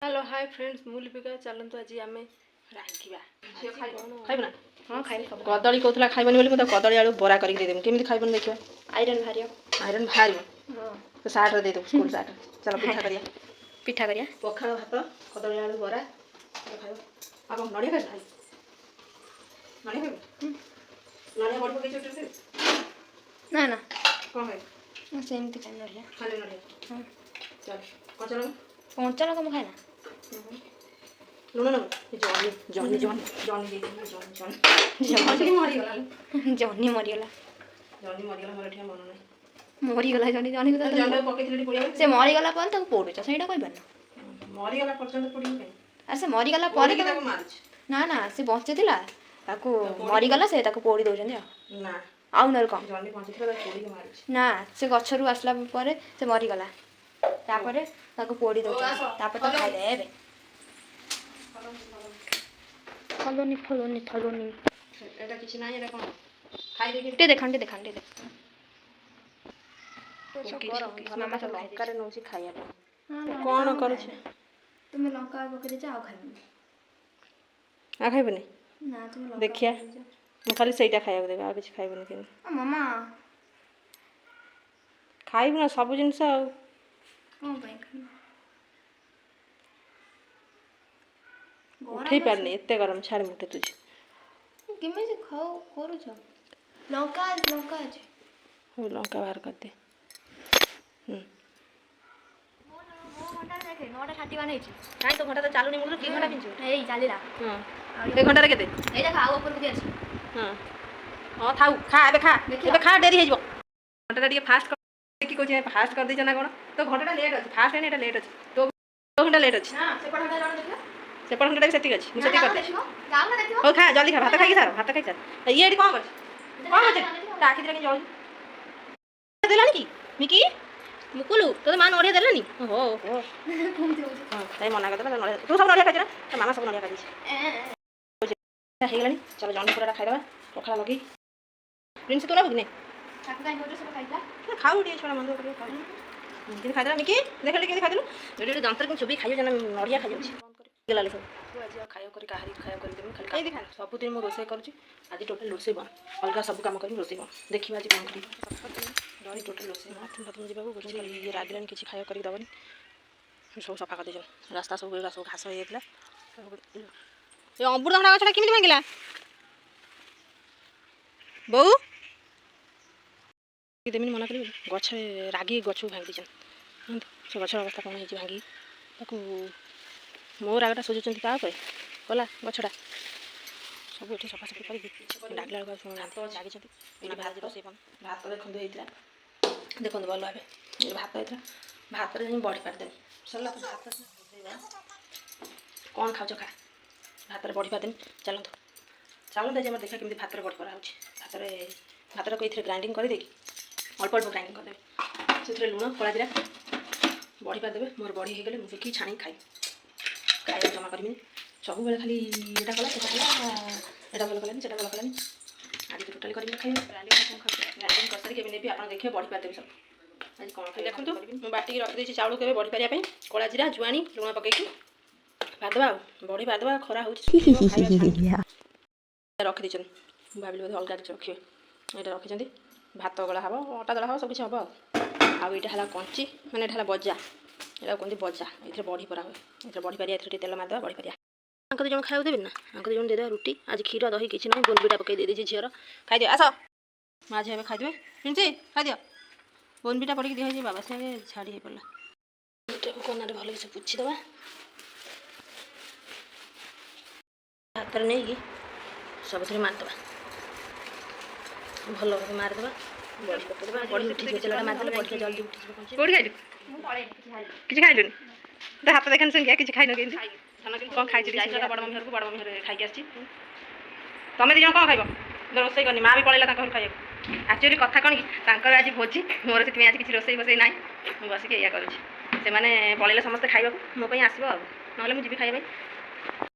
hello hi friends मु लिपिका चलतु आज आम रांधिबा खाइब ना हाँ खाइब सब कदली कहला खाइबनी बोली मुझे कदली आलू बरा करके देदेम केମିତି खाइबनी देखिबा आयरन भारी आयरन भारी हाँ तो साठ रे दे दो स्कूल साठ चलो पिठा करिया पखाल भात कदली आलू बरा खाइब अब नड़िया खाइ नड़िया खाइब नड़िया बड़ पके चुटे ना ना कोन है मैं सेम ती खाना है खाली नड़िया हां चल कचरा पहुंचा ना कम खाना लुण न Johnny Johnny Johnny Johnny Johnny Johnny Johnny मरी गला जॉनी मरिगला मोर एठिया मन नै मरिगला जॉनी जॉनी को जॉनी पकेथिले पडिया से मरिगला पर तक पोडुछ सेटा कोइ बन मरी गला पर्यंत पडियो के अरे से मरिगला पर ताको मारछ ना ना से बंचतिला ताको मरिगला से ताको पोडी दोजन ना आउ नर कम जॉनी बंचिथिला पोडी के मारछ ना से गछरु आसला परे से मरिगला तापरे ताको पोडी दोजन तापर तो खाइ देबे फलोनी एटा किछ नाही एटा कोन खाइ दे टे देखंडे दे तो मामा सब खाइ करे नोसी खाइया हां कोन करू छे तुम लंका बके दे जाओ खाइ आ खाइबनी ना तुम लंका देखिया म खाली सेटा खाइया देबे आ किछ खाइबनी के मामा खाइब ना सब जिंस आ कोन पे खाइ उठै पारनी एते गरम छाड़ मुठे तुझे किमे से खाओ करू छ लंका আছে हो लंका बाहर कर दे घंटा देखे 9टा 30 बनै छी काई तो घंटा तो चालू नहीं मुल की घंटा पिंचो एई चालीला हां एक घंटा रे केते एई देखा आउ ऊपर को भी अछि हां हां थाउ खा एबे खा डेरी हे जबो घंटा टिके फास्ट कर की कोचे फास्ट कर दे जना कोन तो घंटा लेट अछि फास्ट है एटा लेट अछि तो 2 घंटा लेट अछि हां से घंटा जानो देखला से घंटा भी सेती अछि सेती कर दे जाओ ना देखियो ओ खा जल्दी खा भात खाई सर ये एडी कोन कर टाकी दे के जल्दी देलानी की मिकी मुकुलु तो मान ओढे देलानी ओहो हो हां ताई मना कर देला तू सब नडिया खाइ ना मामा सब नडिया खाइ छै हे गेलानी चलो जॉनी पूरा खाइ दबा पखला लगी प्रिंस तो ना बगने ताको काई होजे सब खाइला खाऊ दिए छोरा मंदो कर खाऊ किन खाइ दला मिकी देखले के खाइ दलु एडी जंतर के छुबी खाइयो जना नडिया खाइ छै गेलाले सब तू आज खायो करी काहरी खायो करी देबे खाली खाइ देखा सब दिन मो रोसे करू छी आज टोटल रोसे बन अलगा सब काम करी रोसे बन देखिबा आज कोन करी डरी टोटल रोसे ना ठंडा तुम जीबा को ये रागलन किछि खायो करी दबनी सब सफा कर दे रास्ता सब घास हो गेला ये अमृतभंडा गछटा किमिति भांगिला बौ कि देमिन मना करी गछ रागी गछ भांगी दिछन से गछ अवस्था कोन हेछि भांगी ताकू मोर आगटा सोचुचंती का पे गला गछटा सब एठी सफा सफा करी डाकला को सुन लागी छथि एठी भात रोसे बन भात करे खंद हेतिला देखो भल भाबे भात हेतिला भात रे बड़ी पार दे सरला तो भात कौन खाओ खा भात रे बड़ी पार दे चलो दे जे मत देखा केमती भात रे बड़ी करा होछि भात रे कोइथरे ग्राइंडिंग कर दे अल्प अल्प ग्राइंडिंग कर दे सेथरे लूण कला जीरा बड़ी पार देबे मोर बड़ी हे गेले मु की छाणी खाई खाई जमा करमी सब बेले खाली एटा कला सेटा कला एटा बोल कलानी सेटा बोल कलानी आज टोटली करबी खाई ग्राइंडिंग कर सारी केबे नेबी आपण देखिए बड़ी पार देबे सब आज कोन खाई देखंतु मु बाटी के रख देछि चाउल केबे बड़ी पारिया पई कला जीरा जुआनी लूण पके की भादबा बड़ी भादबा खरा होछि रख दिछन भाबिले बोध अलगा किछ रखिए एटा रखिछंती भात गला हबो आटा दला हबो सब किछ हबो आ एटा हला कंची माने एटा हला बजा एटा कोंती बजा इथरे बड़ी परा होय इथरे बड़ी पारिया इथरे तेल मार दबा बड़ी पारिया अंक जण खाइयो देबे ना अंक जण दे दे रोटी आज खीर दही किछ नै बोनबिटा पके दे दे झियर खाइ दियो आसो माझे हबे खाइ देबे हिंची खाइ दियो बोनबिटा पड़ी दिया जे बाबा से छाड़ी हे पड़ला एटा को कोना रे भलो से पुछि दबा हाथ रे नै की सब थरे मार दबा भलो मार दबा बड़ी पके दबा बड़ी उठी के चला मार दले बड़ी जल्दी उठी जे कोन कोडी खाइलु मु पळे किछ खाइलुनी त हाथ देखन संख्या किछ खाइ न केन खाना के कोन खाइ छी जाइछटा बड़ मम्मी घर को बड़ मम्मी घर खाइ के आछि तमे दी जण कोन खाइबो रोसई करनी मां भी पळेला तांका घर खाइबो एक्चुअली कथा कोन की तांकर आज भोजी मोर से आज किछ रोसई बसई नाही मु बस के या करू छी से माने पळेला समस्त खाइबो मो पई आसीबो नहले मु जीबी खाइ भाई